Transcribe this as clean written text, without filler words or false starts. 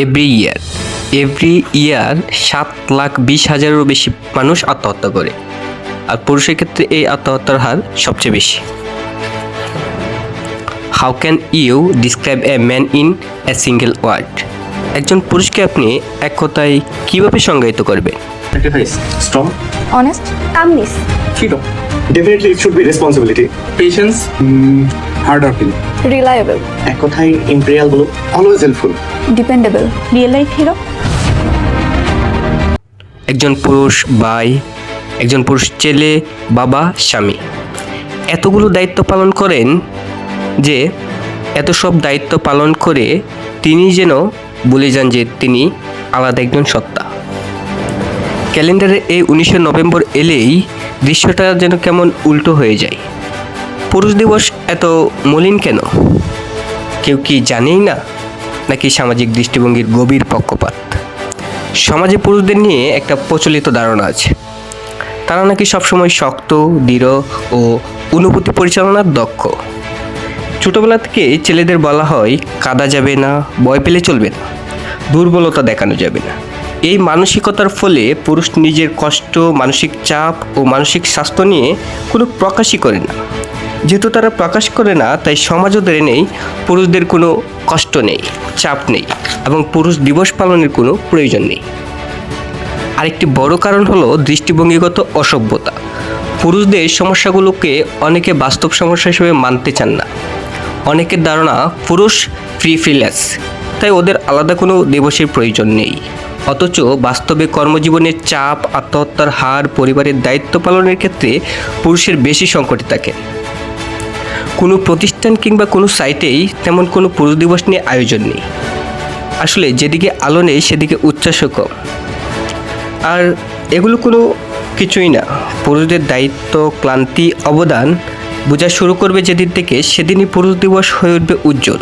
Every year 7,20,000-এরও বেশি মানুষ আত্মহত্যা করে, আর পুরুষের ক্ষেত্রে এই আত্মহত্যার হার সবচেয়ে বেশি। How can you describe a man in a single word? একজন পুরুষকে আপনি এক কথায় কীভাবে সংজ্ঞায়িত করবেন? Sacrifice, strong, honest, calmness, freedom, Definitely it should be responsibility. patience, hardworking. reliable, এক কথায় imperial বলো, always helpful. dependable, real life hero, একজন পুরুষ ভাই, একজন পুরুষ ছেলে, বাবা, স্বামী, এতগুলো দায়িত্ব পালন করেন যে এত সব দায়িত্ব পালন করে তিনি যেন ভুলে যান যে তিনি আলাদা একজন সত্তা। ক্যালেন্ডারে এই 19 নভেম্বর এলেই দৃশ্যটা যেন কেমন উল্টো হয়ে যায়। পুরুষ দিবস এত মলিন কেন? কেউ কি জানেই না, নাকি সামাজিক দৃষ্টিভঙ্গির গভীর পক্ষপাত? সমাজে পুরুষদের নিয়ে একটা প্রচলিত ধারণা আছে, তারা নাকি সবসময় শক্ত, দৃঢ় ও অনুভূতি পরিচালনার দক্ষ। ছোটোবেলা থেকে ছেলেদের বলা হয় কাঁদা যাবে না, ভয় পেলে চলবে না, দুর্বলতা দেখানো যাবে না। এই মানসিকতার ফলে পুরুষ নিজের কষ্ট, মানসিক চাপ ও মানসিক স্বাস্থ্য নিয়ে কোনো প্রকাশই করে না। যেহেতু তারা প্রকাশ করে না, তাই সমাজও ধরে নেই পুরুষদের কোনো কষ্ট নেই, চাপ নেই এবং পুরুষ দিবস পালনের কোনো প্রয়োজন নেই। আরেকটি বড় কারণ হলো দৃষ্টিভঙ্গিগত অসভ্যতা। পুরুষদের সমস্যাগুলোকে অনেকে বাস্তব সমস্যা হিসেবে মানতে চান না। অনেকের ধারণা পুরুষ ফ্রিল্যান্স, তাই ওদের আলাদা কোনো দিবসের প্রয়োজন নেই। অথচ বাস্তবে কর্মজীবনের চাপ, আত্মহত্যার হার, পরিবারের দায়িত্ব পালনের ক্ষেত্রে পুরুষের বেশি সংকটে থাকে। কোনো প্রতিষ্ঠান কিংবা কোনো সাইটেই তেমন কোনো পুরুষ দিবস নিয়ে আয়োজন নেই। আসলে যেদিকে আলো নেই সেদিকে উচ্ছ্বাসও কম। আর এগুলো কোনো কিছুই না। পুরুষদের দায়িত্ব, ক্লান্তি, অবদান বোঝা শুরু করবে যেদিন থেকে, সেদিনই পুরুষ দিবস হয়ে উঠবে উজ্জ্বল।